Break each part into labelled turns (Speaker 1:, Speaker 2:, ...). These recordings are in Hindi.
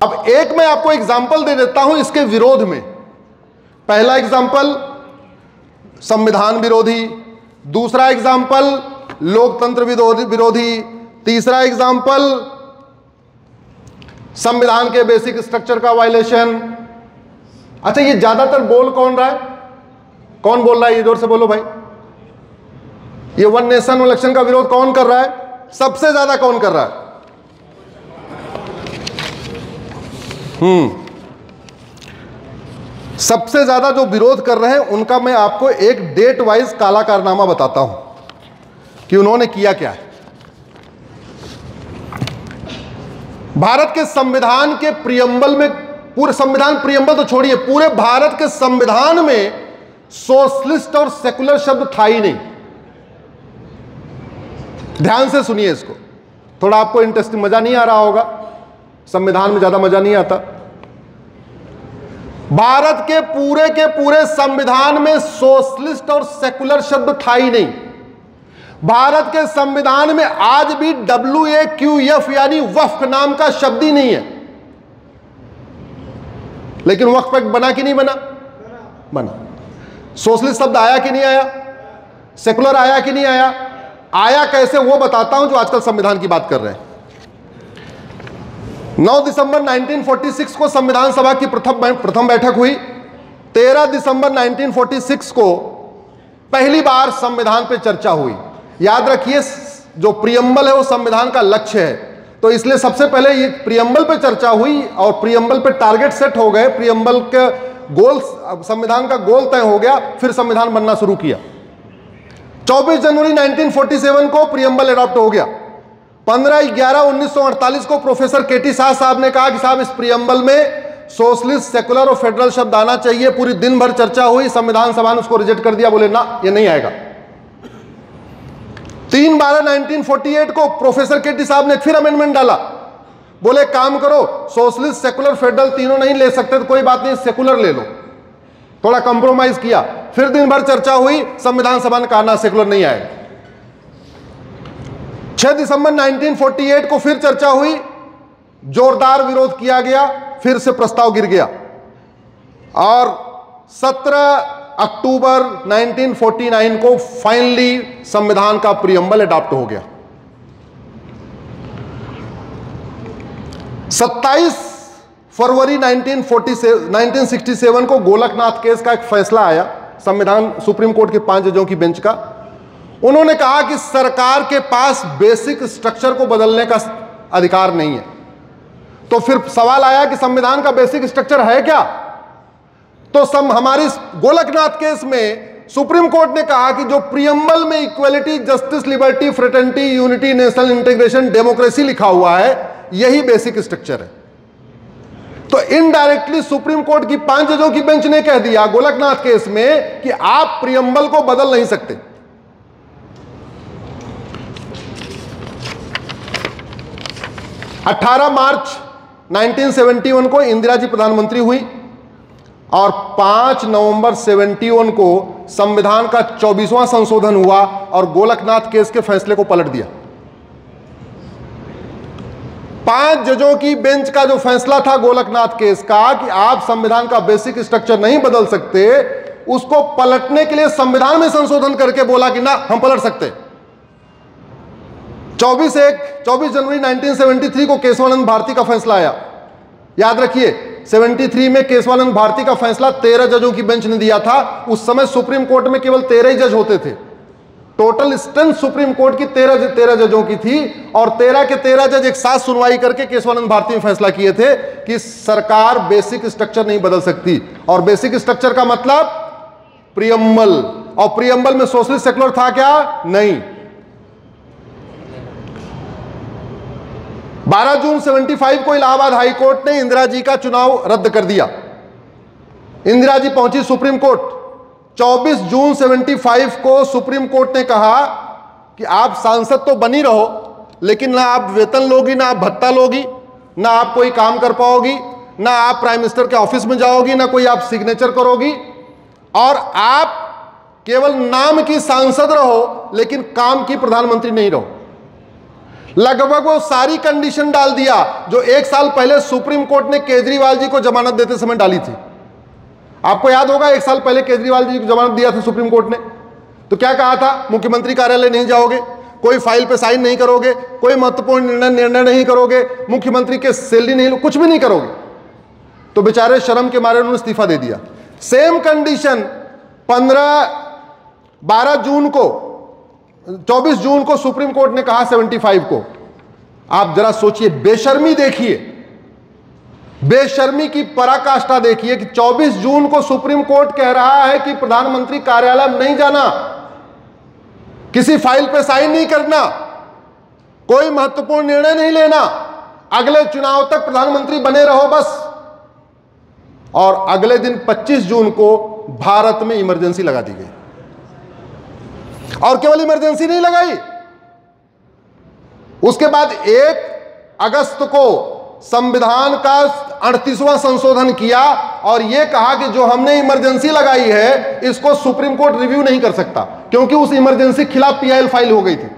Speaker 1: अब एक मैं आपको एग्जाम्पल दे देता हूं इसके विरोध में। पहला एग्जाम्पल संविधान विरोधी, दूसरा एग्जाम्पल लोकतंत्र विरोधी, तीसरा एग्जाम्पल संविधान के बेसिक स्ट्रक्चर का वायलेशन। अच्छा, ये ज्यादातर बोल कौन रहा है? कौन बोल रहा है? ये जोर से बोलो भाई। ये वन नेशन इलेक्शन का विरोध कौन कर रहा है? सबसे ज्यादा कौन कर रहा है? सबसे ज्यादा जो विरोध कर रहे हैं उनका मैं आपको एक डेट वाइज काला कारनामा बताता हूं कि उन्होंने किया क्या है। भारत के संविधान के प्रियम्बल में, पूरे संविधान प्रियम्बल तो छोड़िए, पूरे भारत के संविधान में सोशलिस्ट और सेकुलर शब्द था ही नहीं। ध्यान से सुनिए इसको, थोड़ा आपको इंटरेस्टिंग, मजा नहीं आ रहा होगा, संविधान में ज्यादा मजा नहीं आता। भारत के पूरे संविधान में सोशलिस्ट और सेकुलर शब्द था ही नहीं। भारत के संविधान में आज भी WAQF यानी वक्फ नाम का शब्द ही नहीं है। लेकिन वक्फ एक्ट बना कि नहीं बना? बना। सोशलिस्ट शब्द आया कि नहीं आया? सेकुलर आया कि नहीं आया? आया कैसे वो बताता हूं, जो आजकल संविधान की बात कर रहे हैं। 9 दिसंबर 1946 को संविधान सभा की प्रथम बैठक हुई। 13 दिसंबर 1946 को पहली बार संविधान पे चर्चा हुई। याद रखिए, जो प्रियम्बल है वो संविधान का लक्ष्य है, तो इसलिए सबसे पहले ये प्रियम्बल पे चर्चा हुई और प्रियम्बल पे टारगेट सेट हो गए, प्रियम्बल के गोल, संविधान का गोल तय हो गया, फिर संविधान बनना शुरू किया। 24 जनवरी 1947 को प्रियम्बल अडॉप्ट हो गया। 15/11/1948 को प्रोफेसर KT शाह साहब ने कहा कि साहब इस प्रियम्बल में सोशलिस्ट, सेकुलर और फेडरल शब्द आना चाहिए। पूरी दिन भर चर्चा हुई, संविधान सभा ने उसको रिजेक्ट कर दिया, बोले ना, ये नहीं आएगा। 3/12/1948 को प्रोफेसर KT साहब ने फिर अमेंडमेंट डाला, बोले काम करो, सोशलिस्ट, सेकुलर, फेडरल तीनों नहीं ले सकते तो कोई बात नहीं, सेकुलर ले लो। थोड़ा कंप्रोमाइज किया, फिर दिन भर चर्चा हुई, संविधान सभा ने कहा ना, सेकुलर नहीं आएगा। 6 दिसंबर 1948 को फिर चर्चा हुई, जोरदार विरोध किया गया, फिर से प्रस्ताव गिर गया और 17 अक्टूबर 1949 को फाइनली संविधान का प्रियम्बल अडॉप्ट हो गया। 27 फरवरी 1967 को गोलकनाथ केस का एक फैसला आया, संविधान सुप्रीम कोर्ट के 5 जजों की बेंच का। उन्होंने कहा कि सरकार के पास बेसिक स्ट्रक्चर को बदलने का अधिकार नहीं है। तो फिर सवाल आया कि संविधान का बेसिक स्ट्रक्चर है क्या? तो हमारी गोलकनाथ केस में सुप्रीम कोर्ट ने कहा कि जो प्रियम्बल में equality, justice, liberty, fraternity, unity, national integration, democracy लिखा हुआ है, यही बेसिक स्ट्रक्चर है। तो इनडायरेक्टली सुप्रीम कोर्ट की 5 जजों की बेंच ने कह दिया गोलकनाथ केस में कि आप प्रियम्बल को बदल नहीं सकते। 18 मार्च 1971 को इंदिरा जी प्रधानमंत्री हुई और 5 नवंबर 71 को संविधान का 24वां संशोधन हुआ और गोलकनाथ केस के फैसले को पलट दिया। 5 जजों की बेंच का जो फैसला था गोलकनाथ केस का कि आप संविधान का बेसिक स्ट्रक्चर नहीं बदल सकते, उसको पलटने के लिए संविधान में संशोधन करके बोला कि ना, हम पलट सकते। 24 जनवरी 1973 को केशवानंद भारती का फैसला आया। याद रखिए, 73 में केशवानंद भारती का फैसला 13 जजों की बेंच ने दिया था। उस समय सुप्रीम कोर्ट में केवल 13 ही जज होते थे। टोटल स्ट्रेंथ सुप्रीम कोर्ट की 13 जजों की थी और 13 के 13 जज एक साथ सुनवाई करके केशवानंद भारती में फैसला किए थे कि सरकार बेसिक स्ट्रक्चर नहीं बदल सकती। और बेसिक स्ट्रक्चर का मतलब प्रियम्बल, और प्रियम्बल में सोशलिस्ट, सेकुलर था क्या? नहीं। 12 जून 75 को इलाहाबाद हाई कोर्ट ने इंदिरा जी का चुनाव रद्द कर दिया। इंदिरा जी पहुंची सुप्रीम कोर्ट। 24 जून 75 को सुप्रीम कोर्ट ने कहा कि आप सांसद तो बनी रहो, लेकिन ना आप वेतन लोगी, ना आप भत्ता लोगी, ना आप कोई काम कर पाओगी, ना आप प्राइम मिनिस्टर के ऑफिस में जाओगी, ना कोई आप सिग्नेचर करोगी, और आप केवल नाम की सांसद रहो लेकिन काम की प्रधानमंत्री नहीं रहो। लगभग वो सारी कंडीशन डाल दिया जो 1 साल पहले सुप्रीम कोर्ट ने केजरीवाल जी को जमानत देते समय डाली थी। आपको याद होगा 1 साल पहले केजरीवाल जी को जमानत दिया था सुप्रीम कोर्ट ने, तो क्या कहा था? मुख्यमंत्री कार्यालय नहीं जाओगे, कोई फाइल पे साइन नहीं करोगे, कोई महत्वपूर्ण निर्णय नहीं करोगे, मुख्यमंत्री के सैलरी नहीं, कुछ भी नहीं करोगे। तो बेचारे शर्म के मारे उन्होंने इस्तीफा दे दिया। सेम कंडीशन 12 जून को 24 जून को सुप्रीम कोर्ट ने कहा 75 को। आप जरा सोचिए, बेशर्मी देखिए, बेशर्मी की पराकाष्ठा देखिए कि 24 जून को सुप्रीम कोर्ट कह रहा है कि प्रधानमंत्री कार्यालय में नहीं जाना, किसी फाइल पे साइन नहीं करना, कोई महत्वपूर्ण निर्णय नहीं लेना, अगले चुनाव तक प्रधानमंत्री बने रहो बस। और अगले दिन 25 जून को भारत में इमरजेंसी लगा दी गई। और केवल इमरजेंसी नहीं लगाई, उसके बाद 1 अगस्त को संविधान का 38वां संशोधन किया और यह कहा कि जो हमने इमरजेंसी लगाई है इसको सुप्रीम कोर्ट रिव्यू नहीं कर सकता, क्योंकि उस इमरजेंसी के खिलाफ पीआईएल फाइल हो गई थी।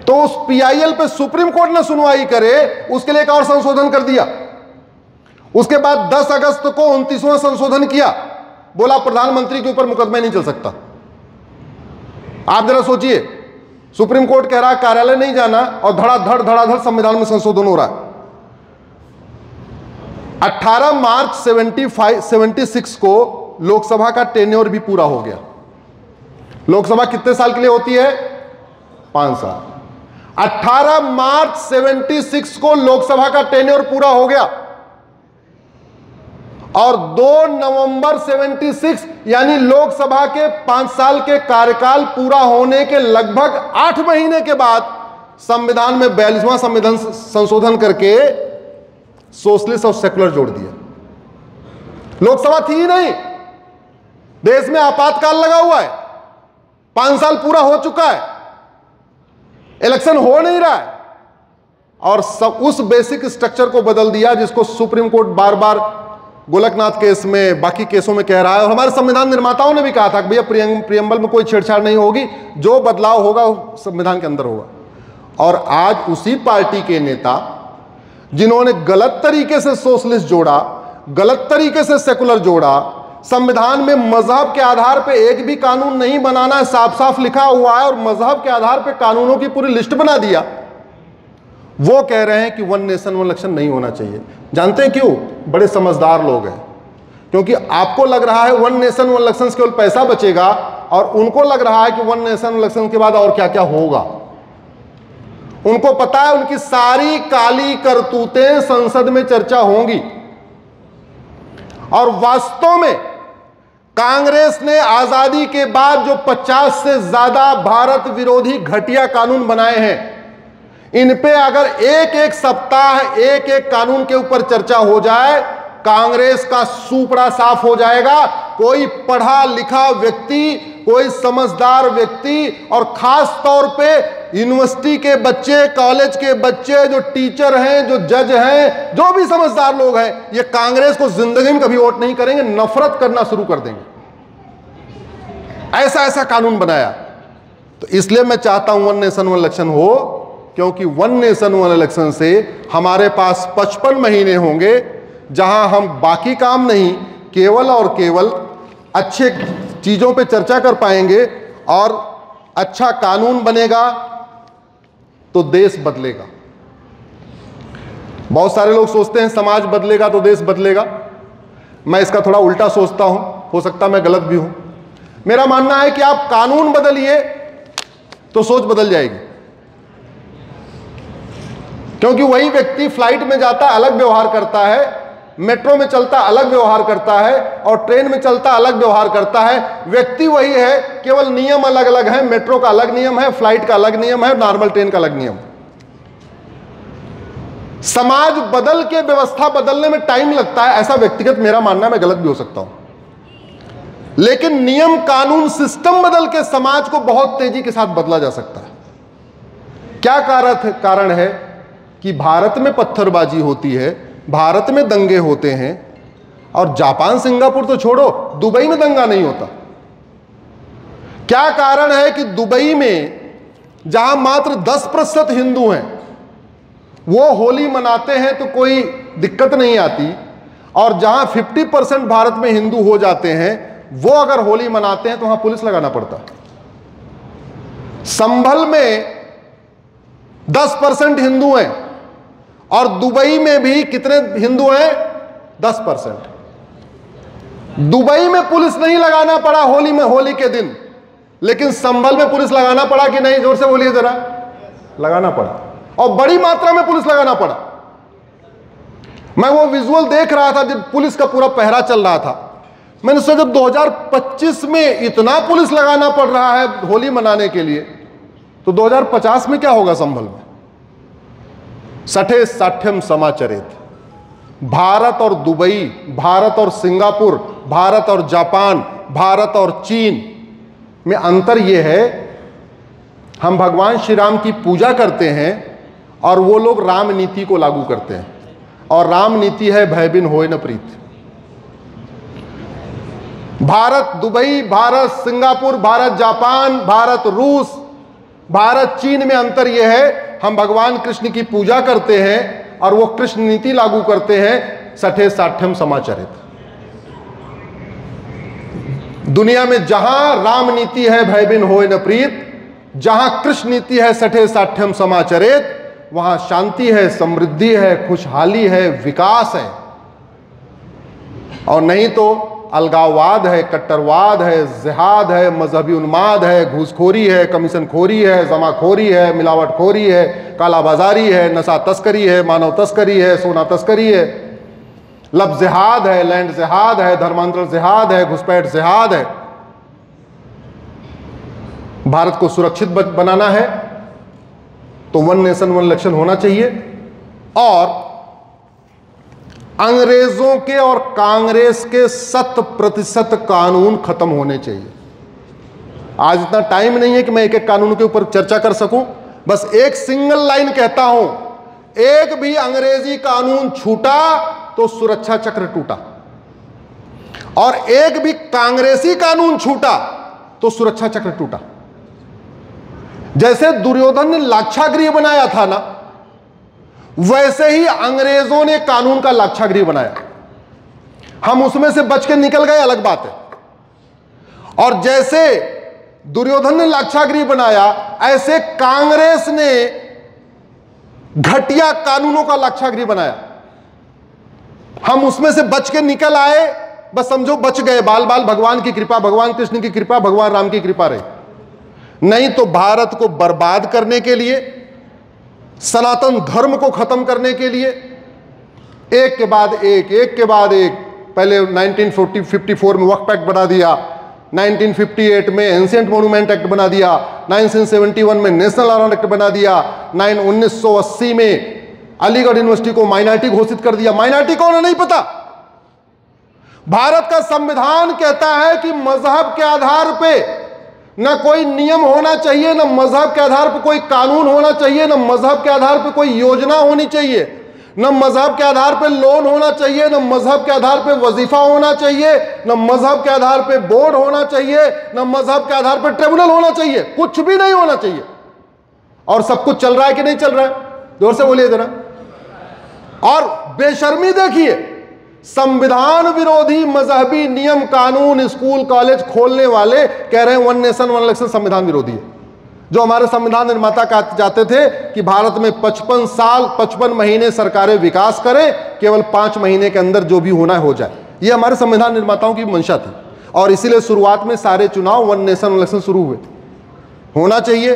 Speaker 1: तो उस पीआईएल पे सुप्रीम कोर्ट ने सुनवाई करे, उसके लिए एक और संशोधन कर दिया। उसके बाद 10 अगस्त को 29वां संशोधन किया, बोला प्रधानमंत्री के ऊपर मुकदमा नहीं चल सकता। आप जरा सोचिए, सुप्रीम कोर्ट कह रहा है कार्यालय नहीं जाना और धड़ाधड़ संविधान में संशोधन हो रहा है। 18 मार्च 76 को लोकसभा का टेन्योर भी पूरा हो गया। लोकसभा कितने साल के लिए होती है? 5 साल। 18 मार्च 76 को लोकसभा का टेन्योर पूरा हो गया और 2 नवंबर 76 यानी लोकसभा के 5 साल के कार्यकाल पूरा होने के लगभग 8 महीने के बाद संविधान में 42वां संविधान संशोधन करके सोशलिस्ट और सेकुलर जोड़ दिया। लोकसभा थी ही नहीं, देश में आपातकाल लगा हुआ है, 5 साल पूरा हो चुका है, इलेक्शन हो नहीं रहा है और सब उस बेसिक स्ट्रक्चर को बदल दिया जिसको सुप्रीम कोर्ट बार बार गोलकनाथ केस में, बाकी केसों में कह रहा है। और हमारे संविधान निर्माताओं ने भी कहा था कि भैया प्रियम्बल में कोई छेड़छाड़ नहीं होगी, जो बदलाव होगा संविधान के अंदर होगा। और आज उसी पार्टी के नेता जिन्होंने गलत तरीके से सोशलिस्ट जोड़ा, गलत तरीके से सेकुलर जोड़ा, संविधान में मजहब के आधार पर एक भी कानून नहीं बनाना साफ साफ लिखा हुआ है और मजहब के आधार पर कानूनों की पूरी लिस्ट बना दिया, वो कह रहे हैं कि 1 नेशन 1 इलेक्शन नहीं होना चाहिए। जानते हैं क्यों? बड़े समझदार लोग हैं। क्योंकि आपको लग रहा है 1 नेशन 1 इलेक्शन केवल पैसा बचेगा और उनको लग रहा है कि 1 नेशन 1 इलेक्शन के बाद और क्या क्या होगा। उनको पता है उनकी सारी काली करतूतें संसद में चर्चा होंगी। और वास्तव में कांग्रेस ने आजादी के बाद जो 50 से ज्यादा भारत विरोधी घटिया कानून बनाए हैं, इन पे अगर एक सप्ताह एक कानून के ऊपर चर्चा हो जाए, कांग्रेस का सूपड़ा साफ हो जाएगा। कोई पढ़ा लिखा व्यक्ति, कोई समझदार व्यक्ति और खास तौर पे यूनिवर्सिटी के बच्चे, कॉलेज के बच्चे, जो टीचर हैं, जो जज हैं, जो भी समझदार लोग हैं, ये कांग्रेस को जिंदगी में कभी वोट नहीं करेंगे, नफरत करना शुरू कर देंगे। ऐसा कानून बनाया। तो इसलिए मैं चाहता हूं 1 नेशन 1 इलेक्शन हो, क्योंकि 1 नेशन 1 इलेक्शन से हमारे पास 55 महीने होंगे जहां हम बाकी काम नहीं, केवल और केवल अच्छे चीजों पे चर्चा कर पाएंगे और अच्छा कानून बनेगा तो देश बदलेगा। बहुत सारे लोग सोचते हैं समाज बदलेगा तो देश बदलेगा। मैं इसका थोड़ा उल्टा सोचता हूं, हो सकता मैं गलत भी हूं। मेरा मानना है कि आप कानून बदलिए तो सोच बदल जाएगी। क्योंकि वही व्यक्ति फ्लाइट में जाता अलग व्यवहार करता है, मेट्रो में चलता अलग व्यवहार करता है और ट्रेन में चलता अलग व्यवहार करता है। व्यक्ति वही है, केवल नियम अलग अलग है। मेट्रो का अलग नियम है, फ्लाइट का अलग नियम है, नॉर्मल ट्रेन का अलग नियम। समाज बदल के व्यवस्था बदलने में टाइम लगता है, ऐसा व्यक्तिगत मेरा मानना है, मैं गलत भी हो सकता हूं। लेकिन नियम कानून सिस्टम बदल के समाज को बहुत तेजी के साथ बदला जा सकता है। क्या कारण है कि भारत में पत्थरबाजी होती है, भारत में दंगे होते हैं और जापान सिंगापुर तो छोड़ो, दुबई में दंगा नहीं होता। क्या कारण है कि दुबई में जहां मात्र 10% हिंदू हैं, वो होली मनाते हैं तो कोई दिक्कत नहीं आती, और जहां 50% भारत में हिंदू हो जाते हैं, वो अगर होली मनाते हैं तो वहां पुलिस लगाना पड़ता। संभल में 10% हिंदू हैं, और दुबई में भी कितने हिंदू हैं? 10%। दुबई में पुलिस नहीं लगाना पड़ा होली में, होली के दिन, लेकिन संभल में पुलिस लगाना पड़ा कि नहीं? जोर से बोलिए जरा। लगाना पड़ा, और बड़ी मात्रा में पुलिस लगाना पड़ा। मैं वो विजुअल देख रहा था जब पुलिस का पूरा पहरा चल रहा था। मैंने सोचा जब 2025 में इतना पुलिस लगाना पड़ रहा है होली मनाने के लिए, तो 2050 में क्या होगा संभल में? सठे साठ्यम समाचरित। भारत और दुबई, भारत और सिंगापुर, भारत और जापान, भारत और चीन में अंतर यह है, हम भगवान श्री राम की पूजा करते हैं और वो लोग राम नीति को लागू करते हैं, और राम नीति है भय बिन होए न प्रीत। Bharat Dubai, Bharat Singapore, Bharat Japan, Bharat रूस, भारत चीन में अंतर यह है, हम भगवान कृष्ण की पूजा करते हैं और वो कृष्ण नीति लागू करते हैं, सठे साठ्यम समाचरित। दुनिया में जहां राम नीति है भय बिन होए न प्रीत, जहां कृष्ण नीति है सठे साठ्यम समाचरित, वहां शांति है, समृद्धि है, खुशहाली है, विकास है। और नहीं तो अलगाववाद है, कट्टरवाद है, जिहाद है, मजहबी उन्माद है, घूसखोरी है, कमीशनखोरी है, जमाखोरी है, मिलावटखोरी है, कालाबाजारी है, नशा तस्करी है, मानव तस्करी है, सोना तस्करी है, लब जिहाद है, लैंड जिहाद है, धर्मांतरण जिहाद है, घुसपैठ जिहाद है। भारत को सुरक्षित बनाना है तो 1 नेशन 1 इलेक्शन होना चाहिए, और अंग्रेजों के और कांग्रेस के 100% कानून खत्म होने चाहिए। आज इतना टाइम नहीं है कि मैं एक एक कानून के ऊपर चर्चा कर सकूं, बस एक सिंगल लाइन कहता हूं, एक भी अंग्रेजी कानून छूटा तो सुरक्षा चक्र टूटा, और एक भी कांग्रेसी कानून छूटा तो सुरक्षा चक्र टूटा। जैसे दुर्योधन ने लाक्षागृह बनाया था ना, वैसे ही अंग्रेजों ने कानून का लाक्षागृह बनाया। हम उसमें से बच के निकल गए, अलग बात है। और जैसे दुर्योधन ने लाक्षागृह बनाया, ऐसे कांग्रेस ने घटिया कानूनों का लाक्षागृह बनाया। हम उसमें से बच के निकल आए, बस समझो बच गए, बाल बाल भगवान की कृपा, भगवान कृष्ण की कृपा, भगवान राम की कृपा रही। नहीं तो भारत को बर्बाद करने के लिए, सनातन धर्म को खत्म करने के लिए एक के बाद एक, पहले 1954 में वक्फ एक्ट बना दिया, 1958 में एंशिएंट मॉन्यूमेंट एक्ट बना दिया, 1971 में नेशनल लॉ एक्ट बना दिया, 1980 में अलीगढ़ यूनिवर्सिटी को माइनॉरिटी घोषित कर दिया। माइनॉरिटी कौन है नहीं पता। भारत का संविधान कहता है कि मजहब के आधार पे न कोई नियम होना चाहिए, न मजहब के आधार पर कोई कानून होना चाहिए, न मजहब के आधार पर कोई योजना होनी चाहिए, न मजहब के आधार पर लोन होना चाहिए, न मजहब के आधार पर वजीफा होना चाहिए, न मजहब के आधार पर बोर्ड होना चाहिए, न मजहब के आधार पर ट्रिब्यूनल होना चाहिए, कुछ भी नहीं होना चाहिए। और सब कुछ चल रहा है कि नहीं चल रहा है? जोर से बोलिए जरा। और बेशर्मी देखिए, संविधान विरोधी मजहबी नियम कानून स्कूल कॉलेज खोलने वाले कह रहे हैं 1 नेशन 1 इलेक्शन संविधान विरोधी है। जो हमारे संविधान निर्माता चाहते थे कि भारत में 55 साल 55 महीने सरकारें विकास करें, केवल 5 महीने के अंदर जो भी होना हो जाए, ये हमारे संविधान निर्माताओं की मंशा थी। और इसीलिए शुरुआत में सारे चुनाव 1 नेशन 1 इलेक्शन शुरू हुए। होना चाहिए,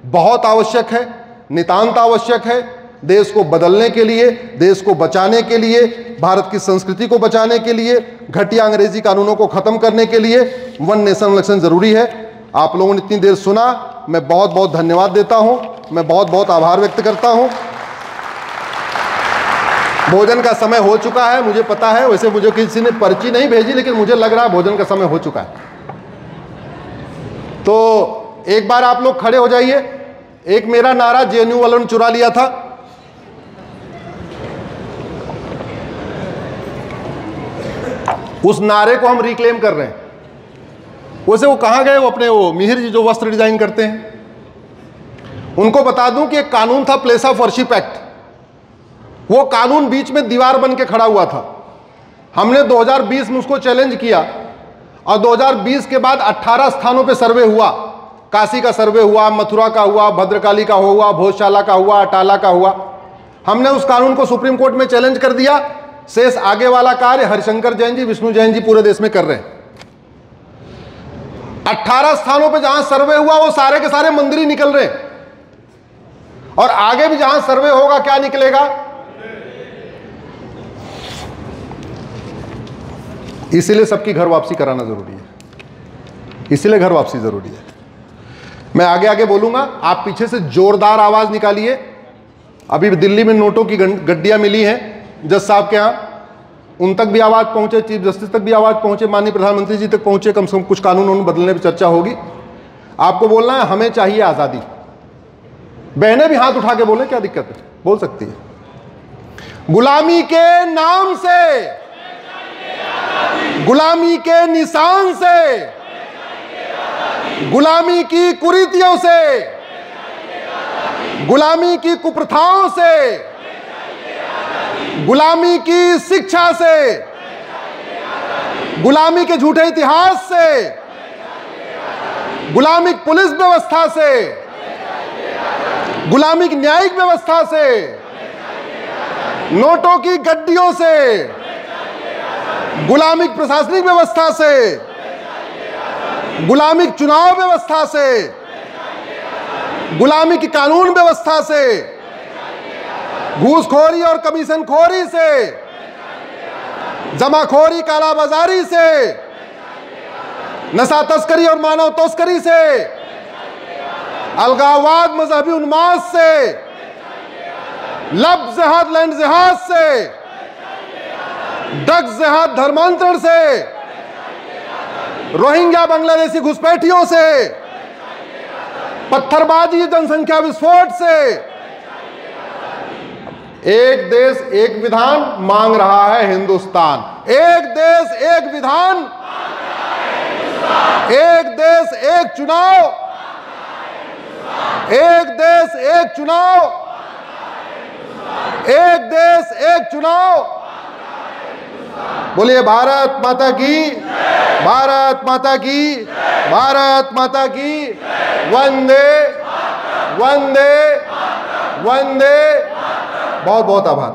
Speaker 1: बहुत आवश्यक है, नितांत आवश्यक है, देश को बदलने के लिए, देश को बचाने के लिए, भारत की संस्कृति को बचाने के लिए, घटिया अंग्रेजी कानूनों को खत्म करने के लिए 1 नेशन इलेक्शन जरूरी है। आप लोगों ने इतनी देर सुना, मैं बहुत बहुत धन्यवाद देता हूं, मैं बहुत बहुत आभार व्यक्त करता हूं। भोजन का समय हो चुका है, मुझे पता है, वैसे मुझे किसी ने पर्ची नहीं भेजी, लेकिन मुझे लग रहा है भोजन का समय हो चुका है। तो एक बार आप लोग खड़े हो जाइए। एक मेरा नारा जेएनयू वालों ने चुरा लिया था, उस नारे को हम रिक्लेम कर रहे हैं। वैसे वो कहाँ गए, वो अपने वो मिहिर जी जो वस्त्र डिजाइन करते हैं, उनको बता दूं कि एक कानून था प्लेस ऑफ वर्शिप एक्ट, वो कानून बीच में दीवार बन के खड़ा हुआ था। हमने 2020 में उसको चैलेंज किया और 2020 के बाद 18 स्थानों पे सर्वे हुआ। काशी का सर्वे हुआ, मथुरा का हुआ, भद्रकाली का हुआ, भोजशाला का हुआ, अटाला का हुआ। हमने उस कानून को सुप्रीम कोर्ट में चैलेंज कर दिया। शेष आगे वाला कार्य हरिशंकर जैन जी, विष्णु जैन जी पूरे देश में कर रहे हैं। 18 स्थानों पे जहां सर्वे हुआ वो सारे के सारे मंदिर ही निकल रहे हैं, और आगे भी जहां सर्वे होगा क्या निकलेगा? इसीलिए सबकी घर वापसी कराना जरूरी है, इसीलिए घर वापसी जरूरी है। मैं आगे आगे बोलूंगा, आप पीछे से जोरदार आवाज निकालिए। अभी दिल्ली में नोटों की गड्डियां मिली हैं जज साहब के यहां, उन तक भी आवाज पहुंचे, चीफ जस्टिस तक भी आवाज पहुंचे, माननीय प्रधानमंत्री जी तक पहुंचे। कम से कम कुछ कानून उन्होंने बदलने पर चर्चा होगी। आपको बोलना है हमें चाहिए आजादी। बहनें भी हाथ उठा के बोले, क्या दिक्कत है, बोल सकती है। गुलामी के नाम से, गुलामी के निशान से, गुलामी की कुरीतियों से, गुलामी की कुप्रथाओं से, गुलामी की शिक्षा से, गुलामी के झूठे इतिहास से, गुलामी पुलिस व्यवस्था से, गुलामी की न्यायिक व्यवस्था से, नोटों की गड्डियों से, गुलामिक प्रशासनिक व्यवस्था से, गुलामिक चुनाव व्यवस्था से, गुलामी की कानून व्यवस्था से, घूसखोरी और कमीशनखोरी से, जमाखोरी कालाबाजारी से, नशा तस्करी और मानव तस्करी से, अलगाववाद मजहबी उन्माद से, लब जिहाद लैंड जिहाद से, ड्रग जिहाद धर्मांतरण से, रोहिंग्या बांग्लादेशी घुसपैठियों से, पत्थरबाजी जनसंख्या विस्फोट से। एक देश एक विधान मांग रहा है हिंदुस्तान। एक देश एक विधान, एक देश एक चुनाव, एक देश एक चुनाव, एक देश एक चुनाव। बोलिए भारत माता की, भारत माता की, भारत माता की। वंदे वंदे वंदे। बहुत बहुत आभार।